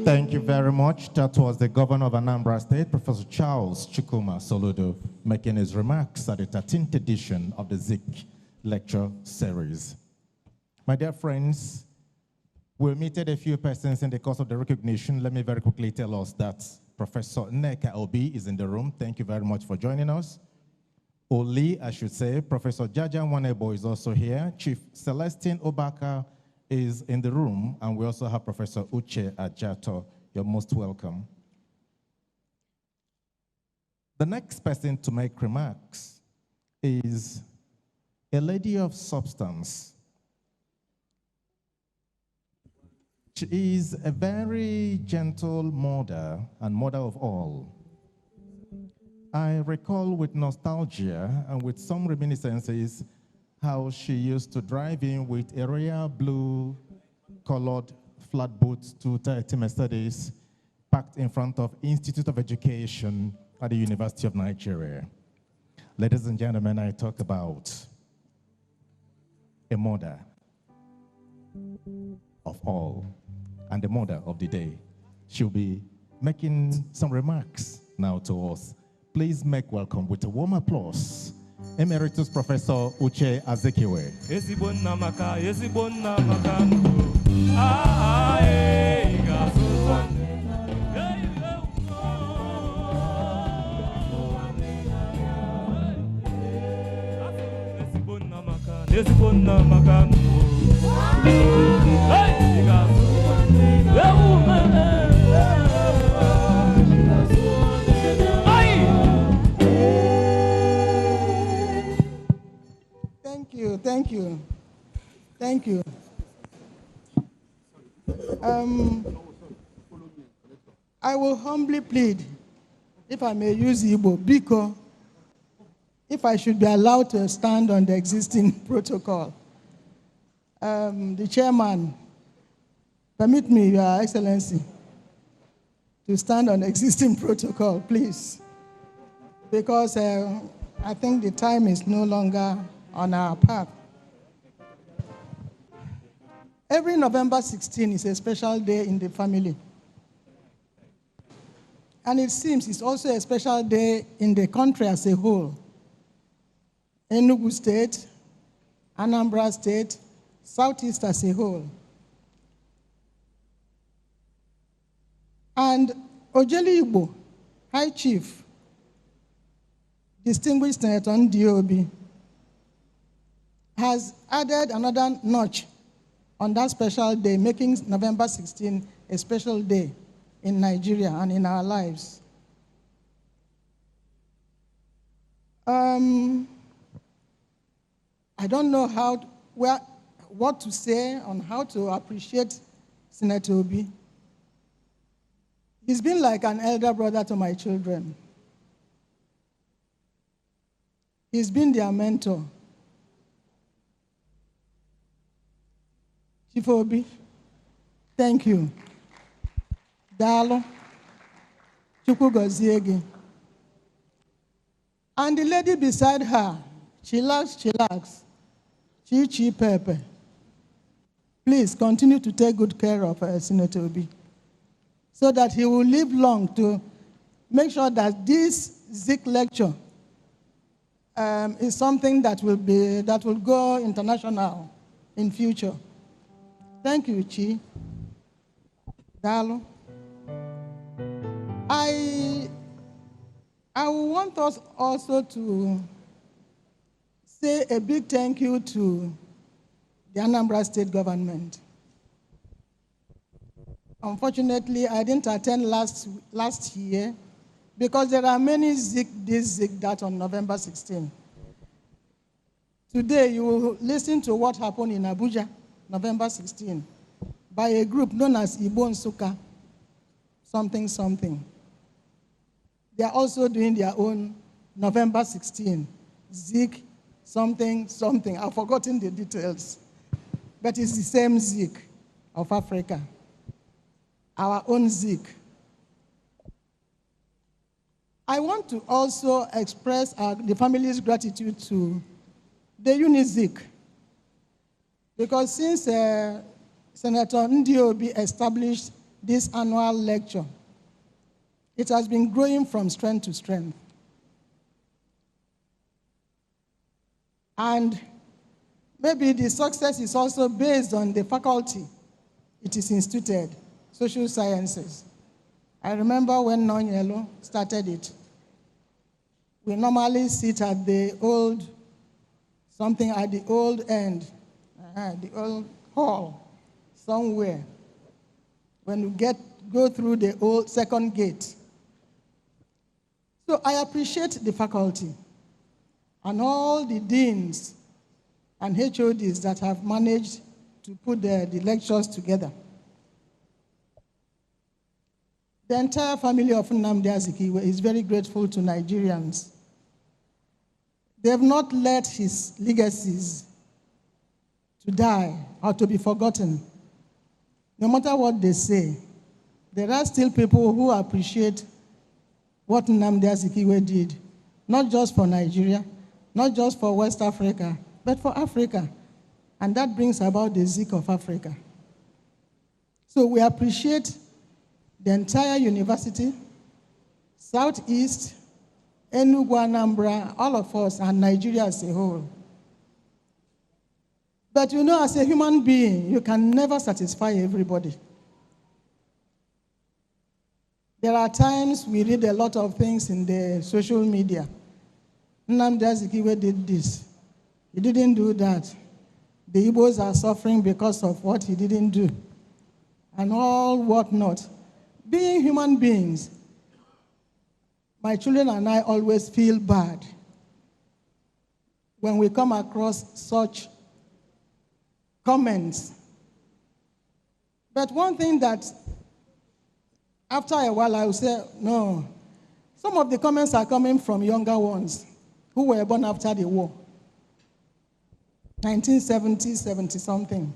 Thank you very much. That was the governor of Anambra State, Professor Charles Chukwuma Soludo, making his remarks at the 13th edition of the Zik Lecture Series. My dear friends, we omitted a few persons in the course of the recognition. Let me very quickly tell us that Professor Nneka Obi is in the room. Thank you very much for joining us. Oli, I should say. Professor Jaja Wanebo is also here. Chief Celestine Obaka is in the room, and we also have Professor Uche Ajato. You're most welcome. The next person to make remarks is a lady of substance. She is a very gentle mother and mother of all. I recall with nostalgia and with some reminiscences how she used to drive in with a royal blue colored flatboat 230 Mercedes parked in front of Institute of Education at the University of Nigeria. Ladies and gentlemen, I talk about a mother of all and the mother of the day. She'll be making some remarks now to us. Please make welcome with a warm applause Emeritus Professor Uche Azikiwe. Thank you. I will humbly plead, if I may use Igbo, Biko, if I should be allowed to stand on the existing protocol. The chairman, permit me, Your Excellency, to stand on the existing protocol, please, because I think the time is no longer on our path. Every November 16 is a special day in the family. And it seems it's also a special day in the country as a whole. Enugu State, Anambra State, Southeast as a whole. And Ojeli Igbo, High Chief, distinguished Senator Nnamdi Obi, has added another notch on that special day, making November 16 a special day in Nigeria and in our lives. I don't know what to say on how to appreciate Senator Obi. He's been like an elder brother to my children. He's been their mentor. Chief Obi, thank you. Dalo, Chukwu gozie gị. And the lady beside her, chillax, Chi Pepe. Please continue to take good care of Senator Obi, so that he will live long to make sure that this Zik lecture is something that will go international in future. Thank you, Chi. Dalo. I want us also to say a big thank you to the Anambra State government. Unfortunately, I didn't attend last year because there are many Zik this, Zik that on November 16. Today, you will listen to what happened in Abuja, November 16, by a group known as Igbo Nsuka, something. They are also doing their own November 16, Zik, something. I've forgotten the details. But it's the same Zik of Africa, our own Zik. I want to also express the family's gratitude to the UNIZIK, because since Senator Nnamdi Obi established this annual lecture. It has been growing from strength to strength. And maybe the success is also based on the faculty it is instituted, social sciences. I remember when Nonyelo started it. We normally sit at the old, something at the old end, the old hall, somewhere. When you go through the old second gate. So I appreciate the faculty and all the deans and HODs that have managed to put the lectures together. The entire family of Nnamdi Azikiwe is very grateful to Nigerians. They have not let his legacies to die or to be forgotten. No matter what they say, there are still people who appreciate what Nnamdi Azikiwe did, not just for Nigeria, not just for West Africa, but for Africa. And that brings about the Zik of Africa. So we appreciate the entire university, Southeast, Enugu, Anambra, all of us, and Nigeria as a whole. But you know, as a human being, you can never satisfy everybody. There are times we read a lot of things in the social media. Nnamdi Azikiwe did this. He didn't do that. The Igbos are suffering because of what he didn't do. And all whatnot. Being human beings, my children and I always feel bad when we come across such comments. But one thing that, after a while, I will say, no. Some of the comments are coming from younger ones who were born after the war. 1970, 70-something.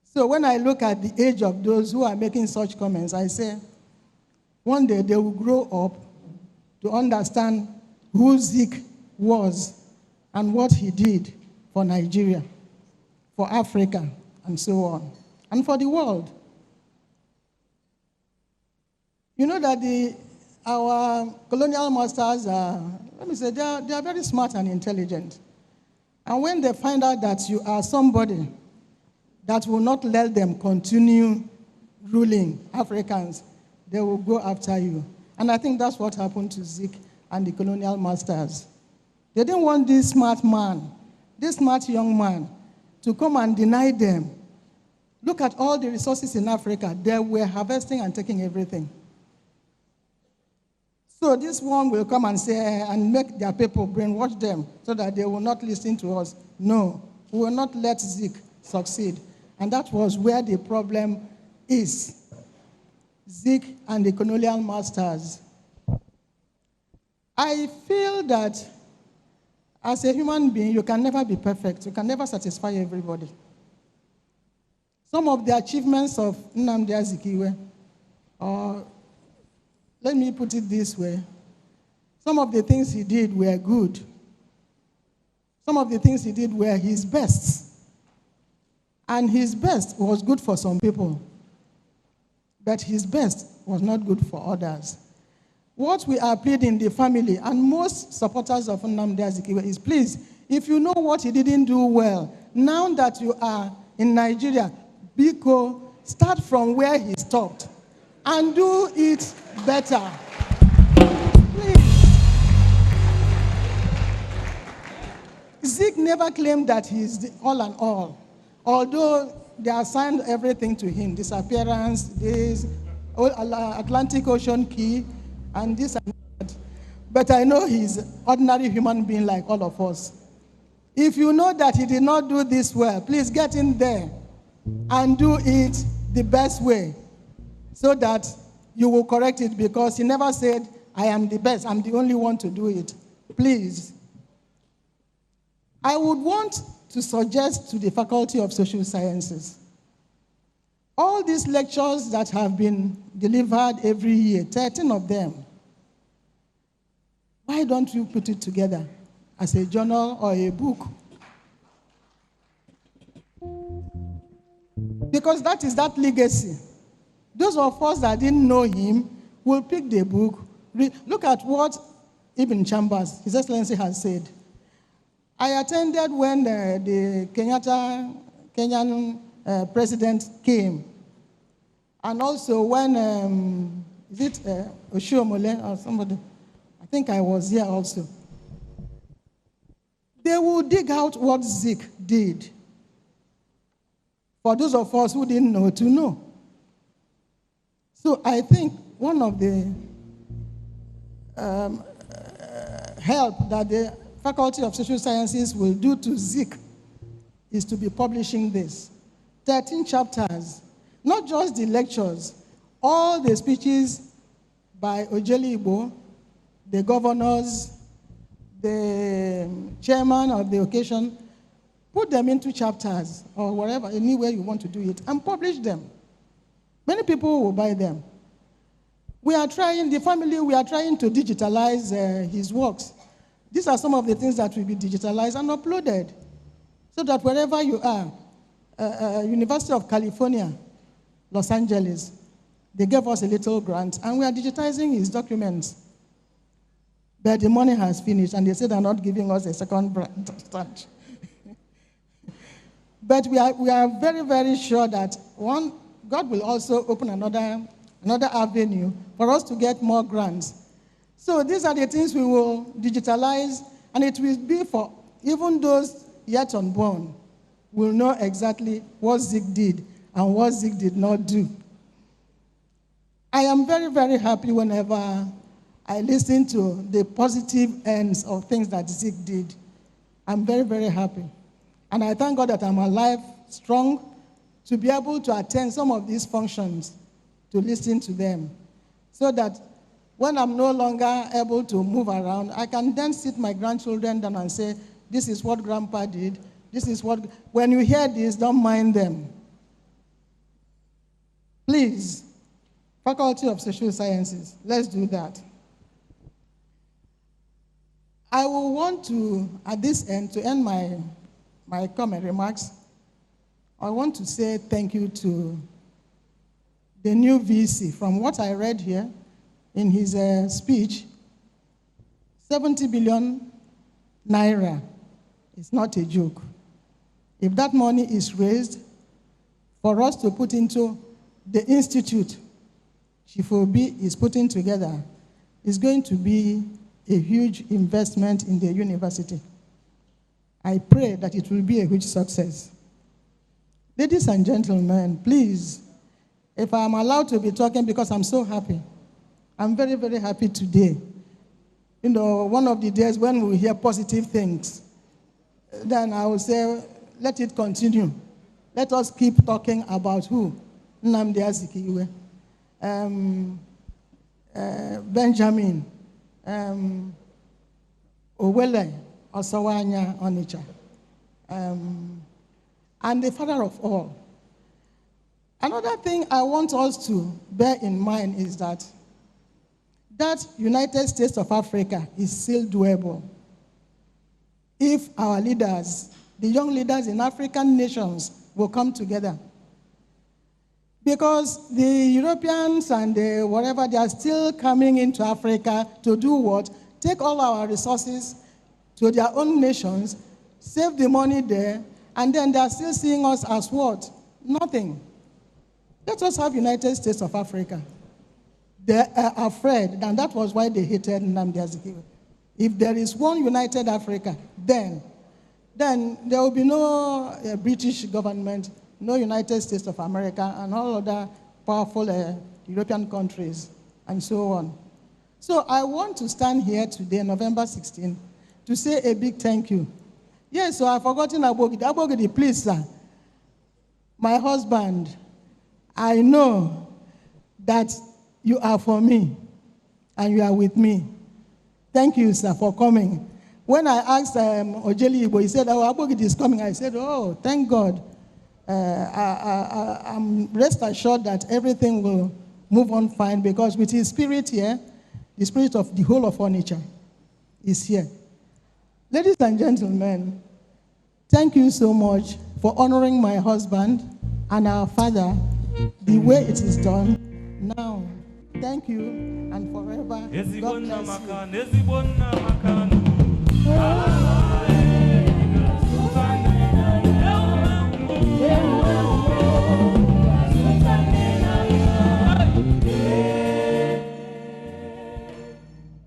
So when I look at the age of those who are making such comments, I say, one day they will grow up to understand who Zik was and what he did for Nigeria, for Africa, and so on, and for the world. You know that our colonial masters are, let me say, they are very smart and intelligent. And when they find out that you are somebody that will not let them continue ruling Africans, they will go after you. And I think that's what happened to Zik and the colonial masters. They didn't want this smart man, this smart young man, to come and deny them. Look at all the resources in Africa. They were harvesting and taking everything. So this one will come and say, and make their people brainwash them so that they will not listen to us. No, we will not let Zik succeed. And that was where the problem is. Zik and the colonial masters. I feel that as a human being, you can never be perfect. You can never satisfy everybody. Some of the achievements of Nnamdi Azikiwe, or let me put it this way, some of the things he did were good. Some of the things he did were his best. And his best was good for some people. But his best was not good for others. What we are pleading the family and most supporters of Nnamdi Azikiwe is, please, if you know what he didn't do well, now that you are in Nigeria, Biko, start from where he stopped and do it better. Please. Zik never claimed that he's the all and all, although they assigned everything to him, disappearance, this, Atlantic Ocean key, and this and that. But I know he's an ordinary human being like all of us. If you know that he did not do this well, please get in there and do it the best way so that you will correct it, because he never said, I am the best, I'm the only one to do it. Please. I would want to suggest to the Faculty of Social Sciences, all these lectures that have been delivered every year, 13 of them, why don't you put it together as a journal or a book? Because that is that legacy Those of us that didn't know him will pick the book. Look at what Ibn Chambers, His Excellency, has said. I attended when the Kenyan president came. And also when, is it Oshiomhole or somebody? I think I was here also. They will dig out what Zik did. For those of us who didn't know to know. So I think one of the help that the Faculty of Social Sciences will do to Zik is to be publishing this. 13 chapters, not just the lectures, all the speeches by Ojeli Igbo, the governors, the chairman of the occasion, put them into chapters or whatever, any way you want to do it, and publish them. Many people will buy them. We are trying, the family, we are trying to digitalize his works. These are some of the things that will be digitalized and uploaded so that wherever you are, University of California, Los Angeles, they gave us a little grant and we are digitizing his documents. But the money has finished and they said they're not giving us a second tranche. But we are very, very sure that God will also open another avenue for us to get more grants. So these are the things we will digitalize, and it will be for even those yet unborn will know exactly what Zik did and what Zik did not do. I am very, very happy whenever I listen to the positive ends of things that Zik did. I'm very, very happy. And I thank God that I'm alive, strong, to be able to attend some of these functions, to listen to them, so that when I'm no longer able to move around, I can then sit my grandchildren down and say, this is what Grandpa did, this is what... When you hear this, don't mind them. Please, Faculty of Social Sciences, let's do that. I will want to, at this end, to end my comment remarks, I want to say thank you to the new VC. From what I read here in his speech, 70 billion naira is not a joke. If that money is raised for us to put into the institute Chief Obi is putting together, it's going to be a huge investment in the university. I pray that it will be a huge success. Ladies and gentlemen, please, if I'm allowed to be talking because I'm so happy, I'm very, very happy today. You know, one of the days when we hear positive things, then I will say, let it continue. Let us keep talking about who? Nnamdi Azikiwe, Benjamin, Owele, Osawanya, Onitsha, and the father of all. Another thing I want us to bear in mind is that United States of Africa is still doable if our leaders, the young leaders in African nations, will come together. Because the Europeans and whatever, they are still coming into Africa to do what? Take all our resources to their own nations, save the money there, and then they are still seeing us as what? Nothing. Let us have United States of Africa. They are afraid, and that was why they hated Nnamdi Azikiwe. If there is one united Africa, then there will be no British government, no United States of America, and all other powerful European countries, and so on. So I want to stand here today, November 16, to say a big thank you. Yes, so I've forgotten Abogidi. Abogidi, please, sir. My husband, I know that you are for me, and you are with me. Thank you, sir, for coming. When I asked Ojeli Igbo, he said, oh, Abogidi is coming. I said, oh, thank God. I'm rest assured that everything will move on fine, because with his spirit here, the spirit of the whole of Onitsha is here. Ladies and gentlemen, thank you so much for honoring my husband and our father the way it is done. Now, thank you and forever. God bless you.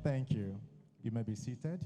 Thank you. You may be seated.